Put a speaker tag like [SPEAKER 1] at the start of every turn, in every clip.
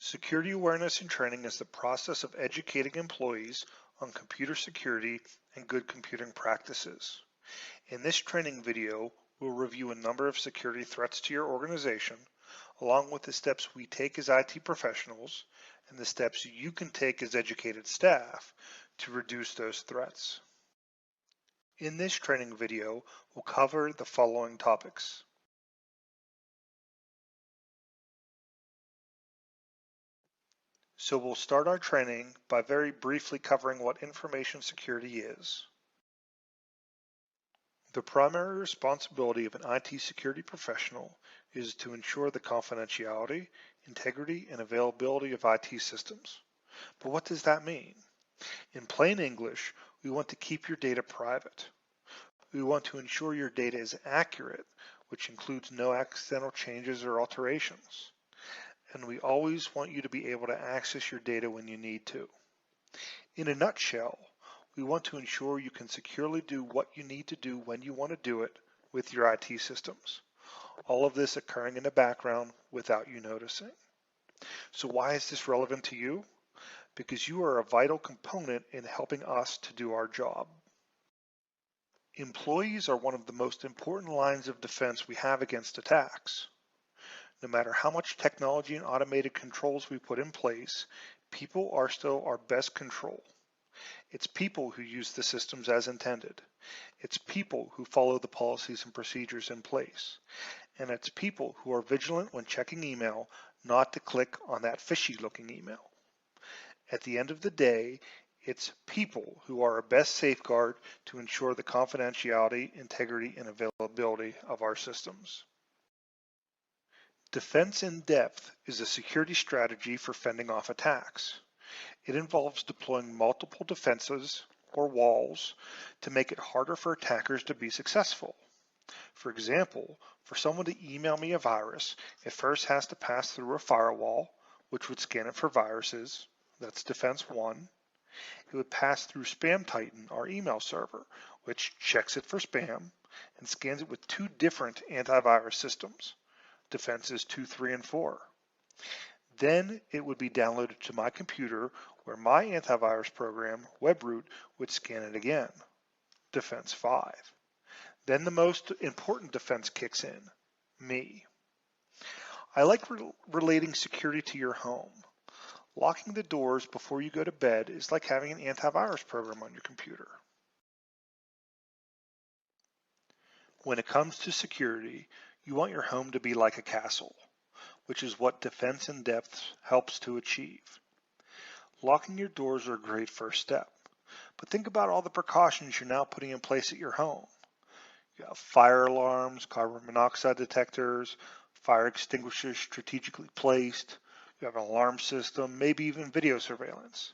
[SPEAKER 1] Security awareness and training is the process of educating employees on computer security and good computing practices. In this training video, we'll review a number of security threats to your organization, along with the steps we take as IT professionals and the steps you can take as educated staff to reduce those threats. In this training video, we'll cover the following topics. So we'll start our training by very briefly covering what information security is. The primary responsibility of an IT security professional is to ensure the confidentiality, integrity, and availability of IT systems. But what does that mean? In plain English, we want to keep your data private. We want to ensure your data is accurate, which includes no accidental changes or alterations. And we always want you to be able to access your data when you need to. In a nutshell, we want to ensure you can securely do what you need to do when you want to do it with your IT systems. All of this occurring in the background without you noticing. So why is this relevant to you? Because you are a vital component in helping us to do our job. Employees are one of the most important lines of defense we have against attacks. No matter how much technology and automated controls we put in place, people are still our best control. It's people who use the systems as intended. It's people who follow the policies and procedures in place. And it's people who are vigilant when checking email, not to click on that fishy looking email. At the end of the day, it's people who are our best safeguard to ensure the confidentiality, integrity, and availability of our systems. Defense in depth is a security strategy for fending off attacks. It involves deploying multiple defenses or walls to make it harder for attackers to be successful. For example, for someone to email me a virus, it first has to pass through a firewall, which would scan it for viruses. That's defense 1. It would pass through SpamTitan, our email server, which checks it for spam and scans it with 2 different antivirus systems, defenses 2, 3, and 4. Then it would be downloaded to my computer where my antivirus program, WebRoot, would scan it again, defense 5. Then the most important defense kicks in, me. I like relating security to your home. Locking the doors before you go to bed is like having an antivirus program on your computer. When it comes to security, you want your home to be like a castle, which is what defense in depth helps to achieve. Locking your doors are a great first step, but think about all the precautions you're now putting in place at your home. You have fire alarms, carbon monoxide detectors, fire extinguishers strategically placed. You have an alarm system, maybe even video surveillance.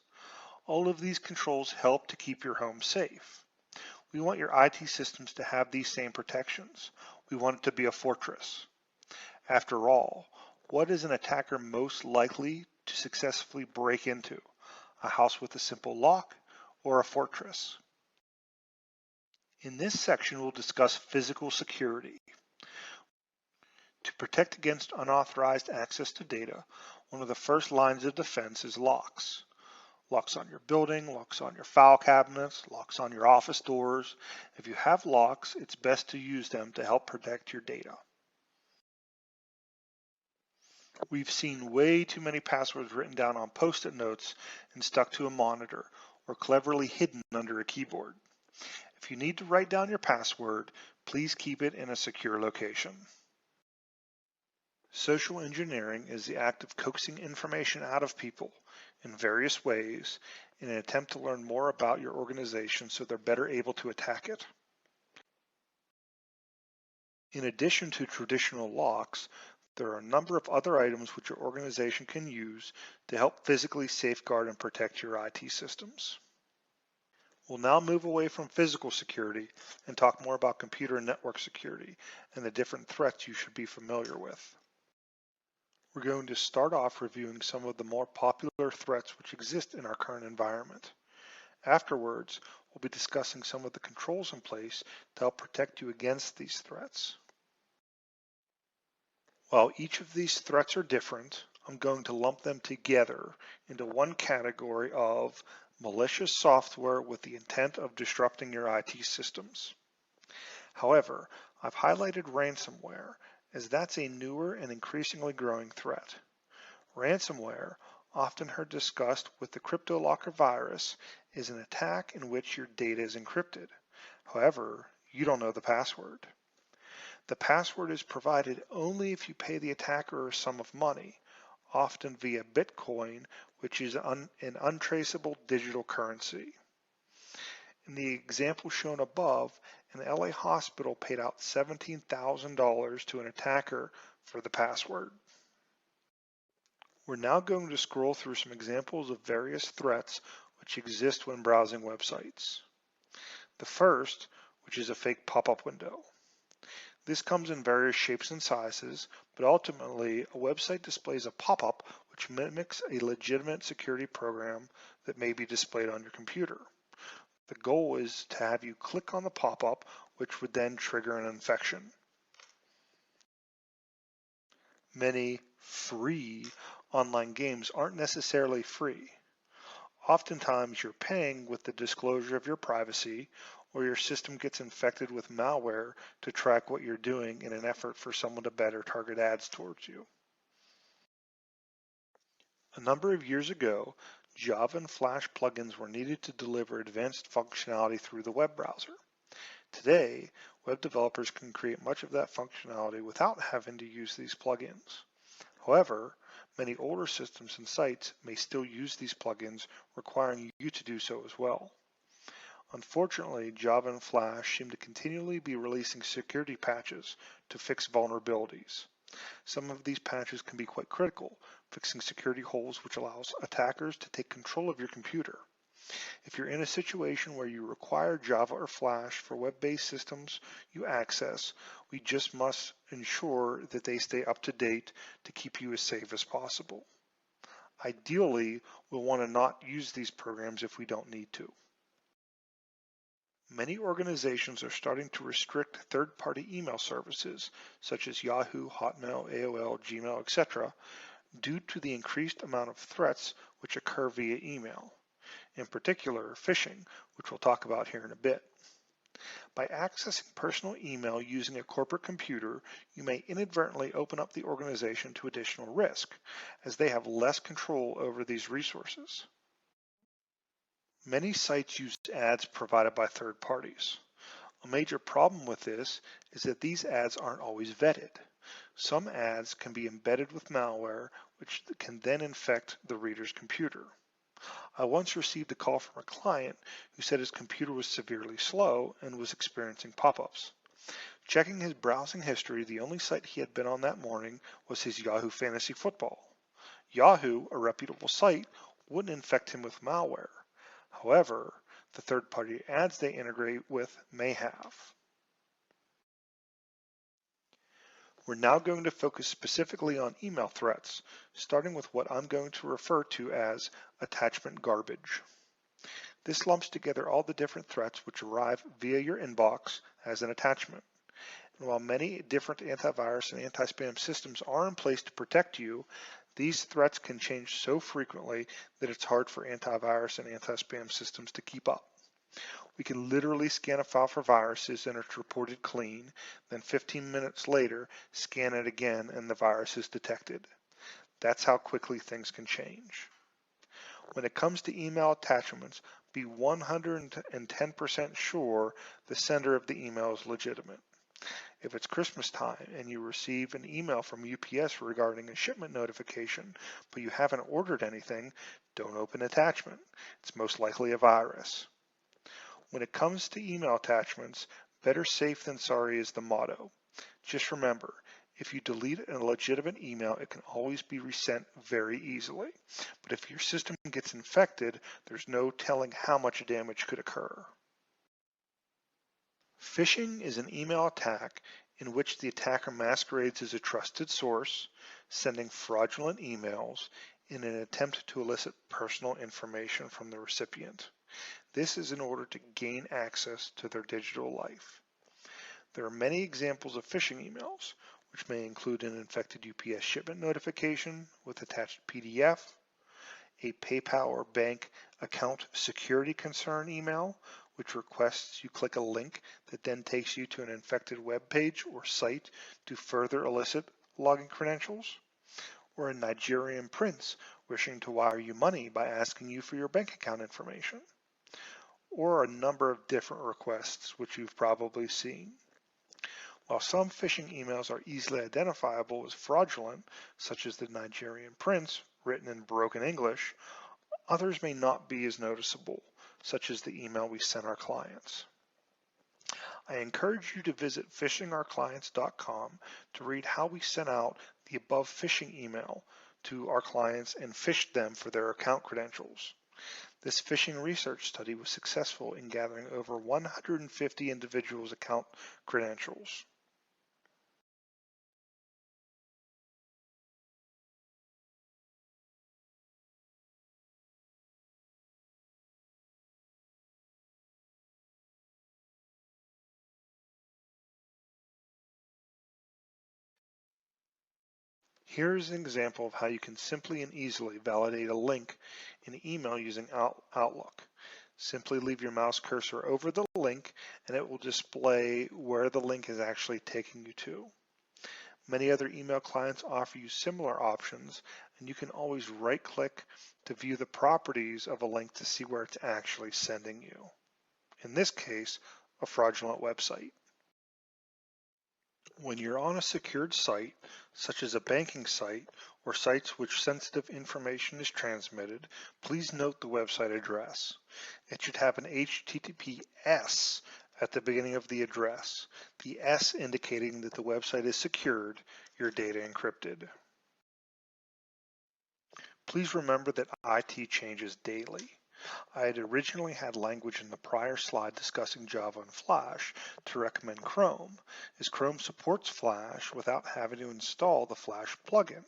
[SPEAKER 1] All of these controls help to keep your home safe. We want your IT systems to have these same protections. We want it to be a fortress. After all, what is an attacker most likely to successfully break into? A house with a simple lock or a fortress? In this section, we'll discuss physical security. To protect against unauthorized access to data, one of the first lines of defense is locks. Locks on your building, locks on your file cabinets, locks on your office doors. If you have locks, it's best to use them to help protect your data. We've seen way too many passwords written down on Post-it notes and stuck to a monitor or cleverly hidden under a keyboard. If you need to write down your password, please keep it in a secure location. Social engineering is the act of coaxing information out of people in various ways in an attempt to learn more about your organization so they're better able to attack it. In addition to traditional locks, there are a number of other items which your organization can use to help physically safeguard and protect your IT systems. We'll now move away from physical security and talk more about computer and network security and the different threats you should be familiar with. We're going to start off reviewing some of the more popular threats which exist in our current environment. Afterwards, we'll be discussing some of the controls in place to help protect you against these threats. While each of these threats are different, I'm going to lump them together into one category of malicious software with the intent of disrupting your IT systems. However, I've highlighted ransomware as that's a newer and increasingly growing threat. Ransomware, often heard discussed with the CryptoLocker virus, is an attack in which your data is encrypted. However, you don't know the password. The password is provided only if you pay the attacker a sum of money, often via Bitcoin, which is an untraceable digital currency. In the example shown above, an LA hospital paid out $17,000 to an attacker for the password. We're now going to scroll through some examples of various threats which exist when browsing websites. The first, which is a fake pop-up window. This comes in various shapes and sizes, but ultimately a website displays a pop-up which mimics a legitimate security program that may be displayed on your computer. The goal is to have you click on the pop-up, which would then trigger an infection. Many free online games aren't necessarily free. Oftentimes you're paying with the disclosure of your privacy, or your system gets infected with malware to track what you're doing in an effort for someone to better target ads towards you. A number of years ago, Java and Flash plugins were needed to deliver advanced functionality through the web browser. Today, web developers can create much of that functionality without having to use these plugins. However, many older systems and sites may still use these plugins, requiring you to do so as well. Unfortunately, Java and Flash seem to continually be releasing security patches to fix vulnerabilities. Some of these patches can be quite critical, fixing security holes which allows attackers to take control of your computer. If you're in a situation where you require Java or Flash for web-based systems you access, we just must ensure that they stay up to date to keep you as safe as possible. Ideally, we'll want to not use these programs if we don't need to. Many organizations are starting to restrict third-party email services, such as Yahoo, Hotmail, AOL, Gmail, etc., due to the increased amount of threats which occur via email. In particular, phishing, which we'll talk about here in a bit. By accessing personal email using a corporate computer, you may inadvertently open up the organization to additional risk, as they have less control over these resources. Many sites use ads provided by third parties. A major problem with this is that these ads aren't always vetted. Some ads can be embedded with malware, which can then infect the reader's computer. I once received a call from a client who said his computer was severely slow and was experiencing pop-ups. Checking his browsing history, the only site he had been on that morning was his Yahoo Fantasy Football. Yahoo, a reputable site, wouldn't infect him with malware. However, the third-party ads they integrate with may have. We're now going to focus specifically on email threats, starting with what I'm going to refer to as attachment garbage. This lumps together all the different threats which arrive via your inbox as an attachment. And while many different antivirus and anti-spam systems are in place to protect you, these threats can change so frequently that it's hard for antivirus and anti-spam systems to keep up. We can literally scan a file for viruses and it's reported clean, then 15 minutes later, scan it again and the virus is detected. That's how quickly things can change. When it comes to email attachments, be 110% sure the sender of the email is legitimate. If it's Christmas time and you receive an email from UPS regarding a shipment notification, but you haven't ordered anything, don't open attachment. It's most likely a virus. When it comes to email attachments, better safe than sorry is the motto. Just remember, if you delete a legitimate email, it can always be resent very easily. But if your system gets infected, there's no telling how much damage could occur. Phishing is an email attack in which the attacker masquerades as a trusted source, sending fraudulent emails in an attempt to elicit personal information from the recipient. This is in order to gain access to their digital life. There are many examples of phishing emails. which may include an infected UPS shipment notification with attached PDF, a PayPal or bank account security concern email, which requests you click a link that then takes you to an infected web page or site to further elicit login credentials, or a Nigerian prince wishing to wire you money by asking you for your bank account information, or a number of different requests which you've probably seen. While some phishing emails are easily identifiable as fraudulent, such as the Nigerian prince written in broken English, others may not be as noticeable, such as the email we sent our clients. I encourage you to visit phishingourclients.com to read how we sent out the above phishing email to our clients and phished them for their account credentials. This phishing research study was successful in gathering over 150 individuals' account credentials. Here's an example of how you can simply and easily validate a link in an email using Outlook. Simply leave your mouse cursor over the link and it will display where the link is actually taking you to. Many other email clients offer you similar options, and you can always right-click to view the properties of a link to see where it's actually sending you. In this case, a fraudulent website. When you're on a secured site, such as a banking site or sites which sensitive information is transmitted, please note the website address. It should have an HTTPS at the beginning of the address, the S indicating that the website is secured, your data encrypted. Please remember that IT changes daily. I had originally had language in the prior slide discussing Java and Flash to recommend Chrome, as Chrome supports Flash without having to install the Flash plugin.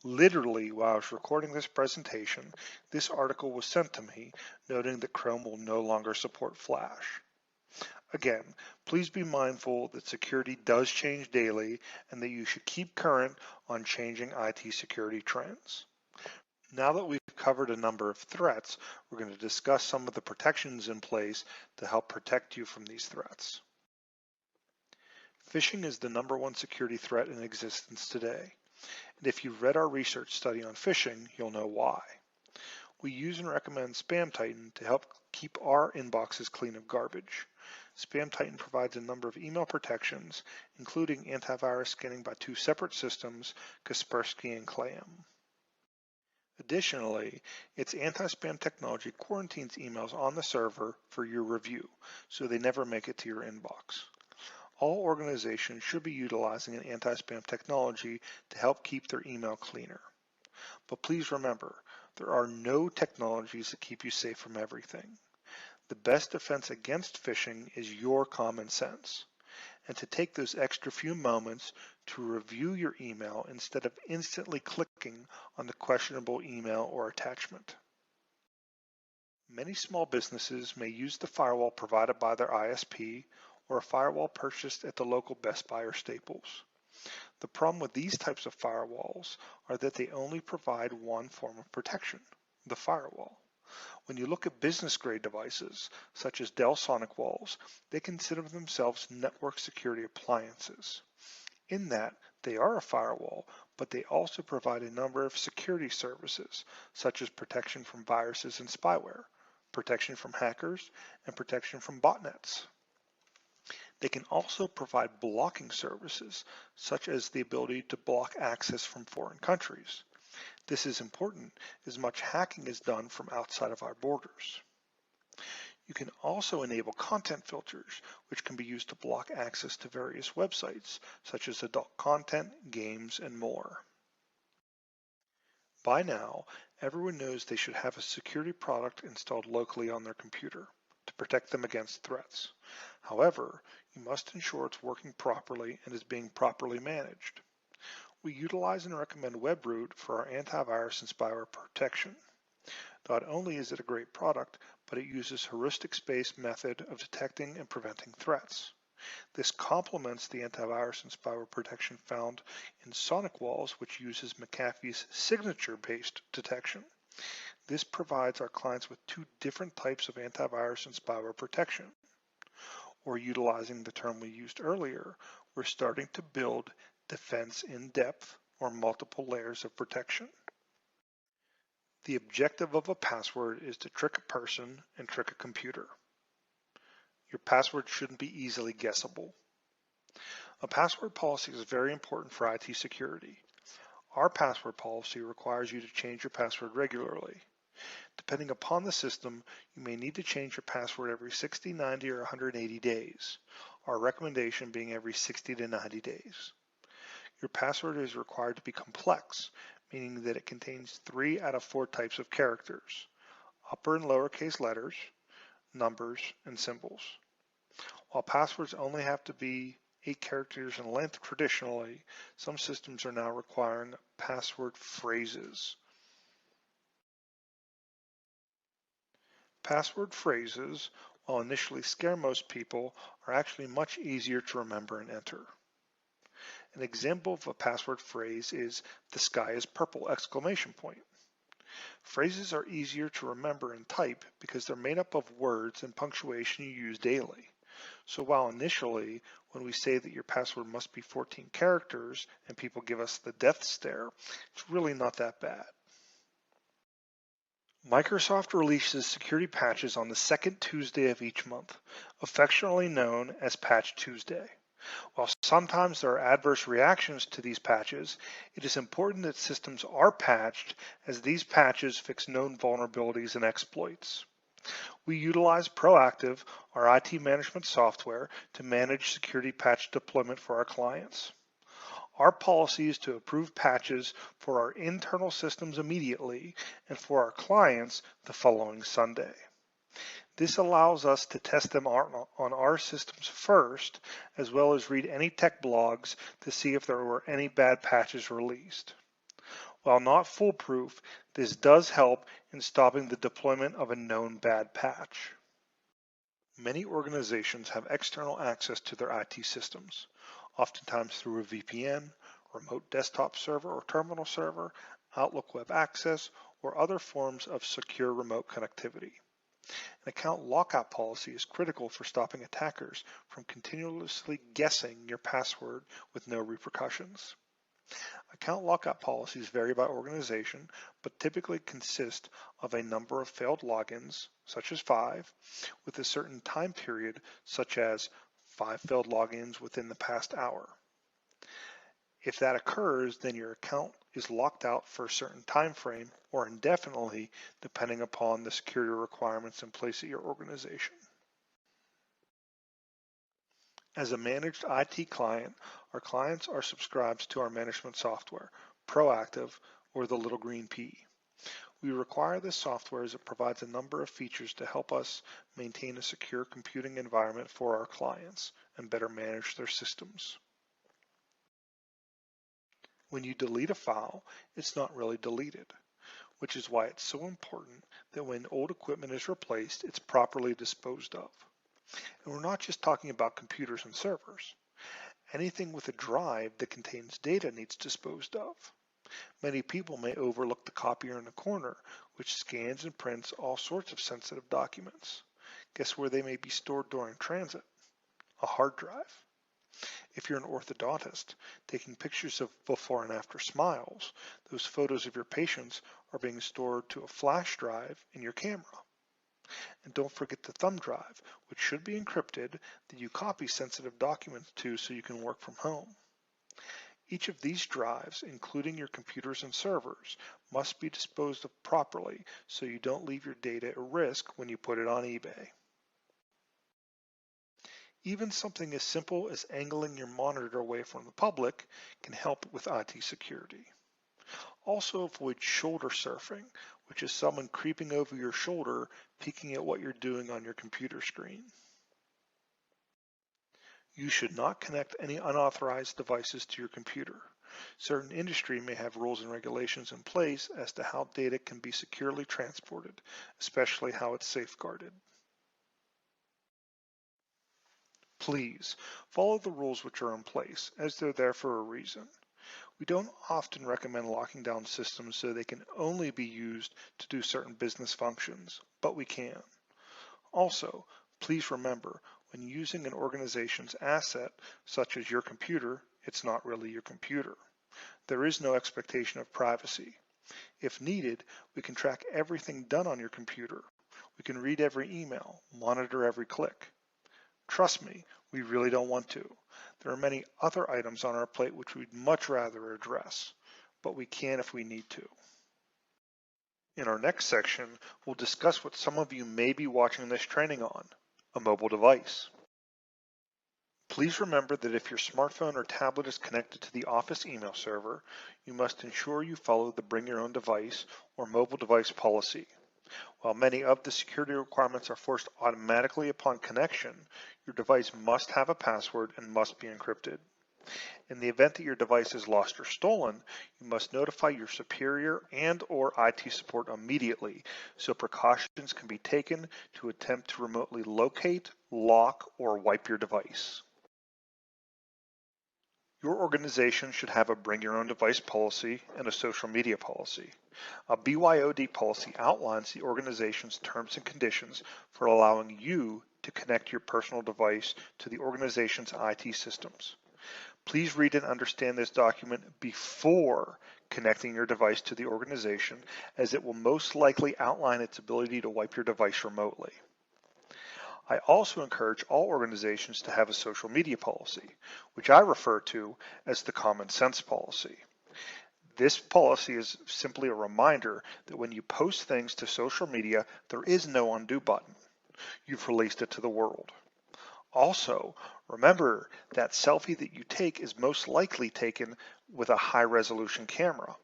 [SPEAKER 1] Literally, while I was recording this presentation, this article was sent to me noting that Chrome will no longer support Flash. Again, please be mindful that security does change daily and that you should keep current on changing IT security trends. Now that we've covered a number of threats, we're going to discuss some of the protections in place to help protect you from these threats. Phishing is the #1 security threat in existence today. And if you've read our research study on phishing, you'll know why. We use and recommend SpamTitan to help keep our inboxes clean of garbage. SpamTitan provides a number of email protections, including antivirus scanning by 2 separate systems, Kaspersky and Clam. Additionally, its anti-spam technology quarantines emails on the server for your review, so they never make it to your inbox. All organizations should be utilizing an anti-spam technology to help keep their email cleaner. But please remember, there are no technologies that keep you safe from everything. The best defense against phishing is your common sense, and to take those extra few moments to review your email instead of instantly clicking on the questionable email or attachment. Many small businesses may use the firewall provided by their ISP or a firewall purchased at the local Best Buy or Staples. The problem with these types of firewalls are that they only provide one form of protection, the firewall. When you look at business-grade devices, such as Dell SonicWalls, they consider themselves network security appliances. In that, they are a firewall, but they also provide a number of security services, such as protection from viruses and spyware, protection from hackers, and protection from botnets. They can also provide blocking services, such as the ability to block access from foreign countries. This is important as much hacking is done from outside of our borders. You can also enable content filters, which can be used to block access to various websites, such as adult content, games, and more. By now, everyone knows they should have a security product installed locally on their computer to protect them against threats. However, you must ensure it's working properly and is being properly managed. We utilize and recommend WebRoot for our antivirus and spyware protection. Not only is it a great product, but it uses heuristic space method of detecting and preventing threats. This complements the antivirus and spyware protection found in SonicWalls, which uses McAfee's signature-based detection. This provides our clients with two different types of antivirus and spyware protection. Or utilizing the term we used earlier, we're starting to build defense in depth or multiple layers of protection. The objective of a password is to trick a person and trick a computer. Your password shouldn't be easily guessable. A password policy is very important for IT security. Our password policy requires you to change your password regularly. Depending upon the system, you may need to change your password every 60, 90, or 180 days. Our recommendation being every 60 to 90 days. Your password is required to be complex, meaning that it contains 3 out of 4 types of characters: upper and lowercase letters, numbers, and symbols. While passwords only have to be 8 characters in length traditionally, some systems are now requiring password phrases. Password phrases, while initially scare most people, are actually much easier to remember and enter. An example of a password phrase is "the sky is purple!" Phrases are easier to remember and type because they're made up of words and punctuation you use daily. So while initially, when we say that your password must be 14 characters and people give us the death stare, it's really not that bad. Microsoft releases security patches on the second Tuesday of each month, affectionately known as Patch Tuesday. While sometimes there are adverse reactions to these patches, it is important that systems are patched, as these patches fix known vulnerabilities and exploits. We utilize Proactive, our IT management software, to manage security patch deployment for our clients. Our policy is to approve patches for our internal systems immediately and for our clients the following Sunday. This allows us to test them on our systems first, as well as read any tech blogs to see if there were any bad patches released. While not foolproof, this does help in stopping the deployment of a known bad patch. Many organizations have external access to their IT systems, oftentimes through a VPN, remote desktop server or terminal server, Outlook web access, or other forms of secure remote connectivity. An account lockout policy is critical for stopping attackers from continuously guessing your password with no repercussions. Account lockout policies vary by organization, but typically consist of a number of failed logins, such as 5, with a certain time period, such as 5 failed logins within the past hour. If that occurs, then your account is locked out for a certain time frame or indefinitely, depending upon the security requirements in place at your organization. As a managed IT client, our clients are subscribed to our management software, Proactive, or the little green P. We require this software as it provides a number of features to help us maintain a secure computing environment for our clients and better manage their systems. When you delete a file, it's not really deleted, which is why it's so important that when old equipment is replaced, it's properly disposed of. And we're not just talking about computers and servers. Anything with a drive that contains data needs disposed of. Many people may overlook the copier in the corner, which scans and prints all sorts of sensitive documents. Guess where they may be stored during transit? A hard drive. If you're an orthodontist taking pictures of before and after smiles, those photos of your patients are being stored to a flash drive in your camera. And don't forget the thumb drive, which should be encrypted, that you copy sensitive documents to so you can work from home. Each of these drives, including your computers and servers, must be disposed of properly so you don't leave your data at risk when you put it on eBay. Even something as simple as angling your monitor away from the public can help with IT security. Also avoid shoulder surfing, which is someone creeping over your shoulder, peeking at what you're doing on your computer screen. You should not connect any unauthorized devices to your computer. Certain industry may have rules and regulations in place as to how data can be securely transported, especially how it's safeguarded. Please follow the rules which are in place, as they're there for a reason. We don't often recommend locking down systems so they can only be used to do certain business functions, but we can. Also, please remember, when using an organization's asset, such as your computer, it's not really your computer. There is no expectation of privacy. If needed, we can track everything done on your computer. We can read every email, monitor every click. Trust me, we really don't want to. There are many other items on our plate which we'd much rather address, but we can if we need to. In our next section, we'll discuss what some of you may be watching this training on, a mobile device. Please remember that if your smartphone or tablet is connected to the office email server, you must ensure you follow the Bring Your Own Device or mobile device policy. While many of the security requirements are forced automatically upon connection, your device must have a password and must be encrypted. In the event that your device is lost or stolen, you must notify your superior and/or IT support immediately so precautions can be taken to attempt to remotely locate, lock, or wipe your device. Your organization should have a Bring Your Own Device policy and a social media policy. A BYOD policy outlines the organization's terms and conditions for allowing you to connect your personal device to the organization's IT systems. Please read and understand this document before connecting your device to the organization, as it will most likely outline its ability to wipe your device remotely. I also encourage all organizations to have a social media policy, which I refer to as the common sense policy. This policy is simply a reminder that when you post things to social media, there is no undo button. You've released it to the world. Also, remember that selfie that you take is most likely taken with a high-resolution camera.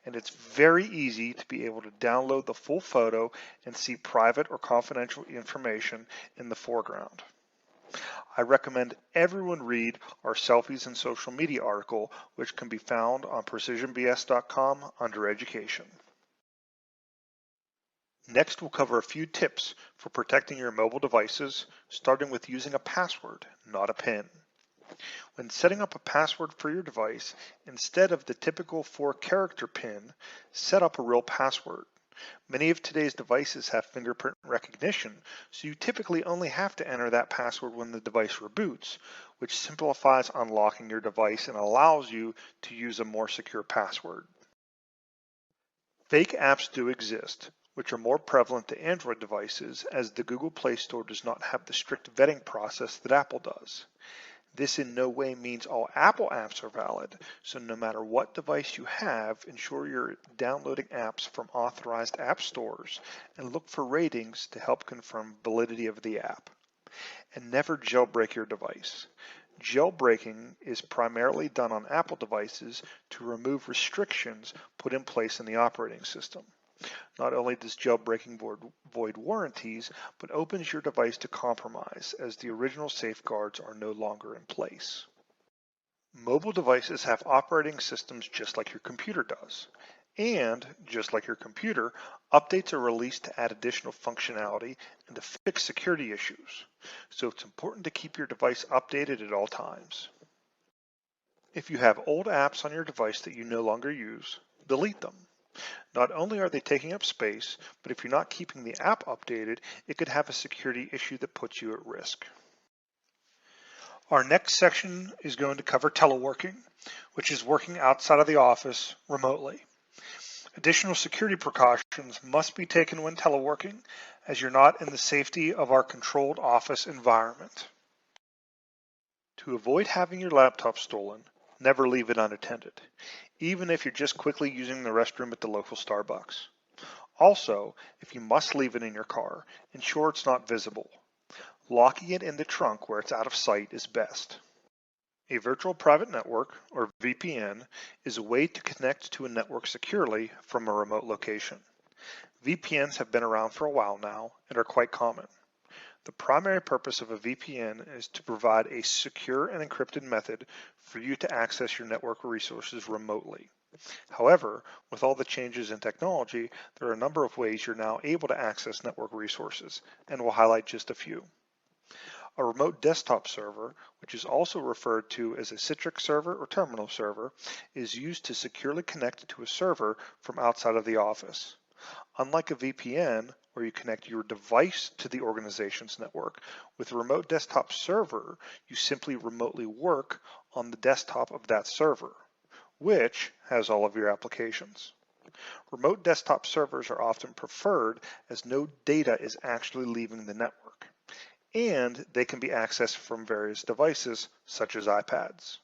[SPEAKER 1] And it's very easy to be able to download the full photo and see private or confidential information in the foreground. I recommend everyone read our selfies and social media article, which can be found on precisionbs.com under education. Next, we'll cover a few tips for protecting your mobile devices, starting with using a password, not a PIN. When setting up a password for your device, instead of the typical 4-character PIN, set up a real password. Many of today's devices have fingerprint recognition, so you typically only have to enter that password when the device reboots, which simplifies unlocking your device and allows you to use a more secure password. Fake apps do exist, which are more prevalent to Android devices, as the Google Play Store does not have the strict vetting process that Apple does. This in no way means all Apple apps are valid, so no matter what device you have, ensure you're downloading apps from authorized app stores and look for ratings to help confirm validity of the app. And never jailbreak your device. Jailbreaking is primarily done on Apple devices to remove restrictions put in place in the operating system. Not only does jailbreaking void warranties, but opens your device to compromise, as the original safeguards are no longer in place. Mobile devices have operating systems just like your computer does. And, just like your computer, updates are released to add additional functionality and to fix security issues. So it's important to keep your device updated at all times. If you have old apps on your device that you no longer use, delete them. Not only are they taking up space, but if you're not keeping the app updated, it could have a security issue that puts you at risk. Our next section is going to cover teleworking, which is working outside of the office remotely. Additional security precautions must be taken when teleworking, as you're not in the safety of our controlled office environment. To avoid having your laptop stolen, never leave it unattended, even if you're just quickly using the restroom at the local Starbucks. Also, if you must leave it in your car, ensure it's not visible. Locking it in the trunk where it's out of sight is best. A virtual private network, or VPN, is a way to connect to a network securely from a remote location. VPNs have been around for a while now and are quite common. The primary purpose of a VPN is to provide a secure and encrypted method for you to access your network resources remotely. However, with all the changes in technology, there are a number of ways you're now able to access network resources, and we'll highlight just a few. A remote desktop server, which is also referred to as a Citrix server or terminal server, is used to securely connect to a server from outside of the office. Unlike a VPN, where you connect your device to the organization's network, with a remote desktop server, you simply remotely work on the desktop of that server, which has all of your applications. Remote desktop servers are often preferred as no data is actually leaving the network, and they can be accessed from various devices such as iPads.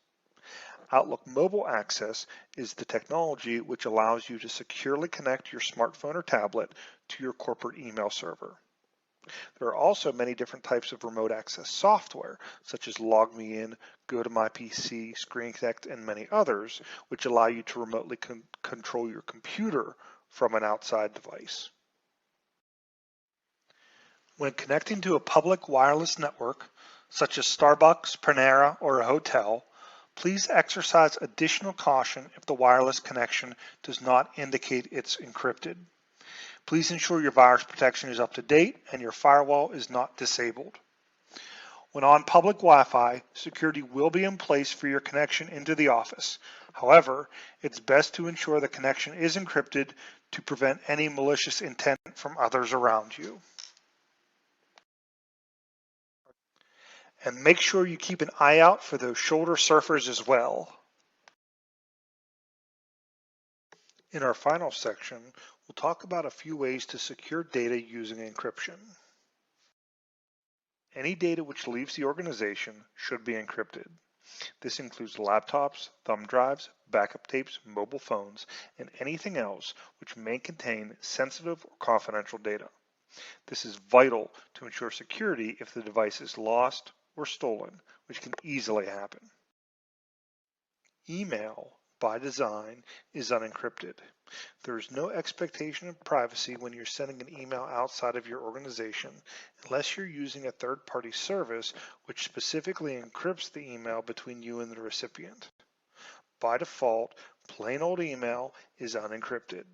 [SPEAKER 1] Outlook Mobile Access is the technology which allows you to securely connect your smartphone or tablet to your corporate email server. There are also many different types of remote access software, such as LogMeIn, GoToMyPC, ScreenConnect, and many others, which allow you to remotely control your computer from an outside device. When connecting to a public wireless network, such as Starbucks, Panera, or a hotel, please exercise additional caution if the wireless connection does not indicate it's encrypted. Please ensure your virus protection is up to date and your firewall is not disabled. When on public Wi-Fi, security will be in place for your connection into the office. However, it's best to ensure the connection is encrypted to prevent any malicious intent from others around you. And make sure you keep an eye out for those shoulder surfers as well. In our final section, we'll talk about a few ways to secure data using encryption. Any data which leaves the organization should be encrypted. This includes laptops, thumb drives, backup tapes, mobile phones, and anything else which may contain sensitive or confidential data. This is vital to ensure security if the device is lost or stolen, which can easily happen. Email, by design, is unencrypted. There is no expectation of privacy when you're sending an email outside of your organization unless you're using a third-party service which specifically encrypts the email between you and the recipient. By default, plain old email is unencrypted.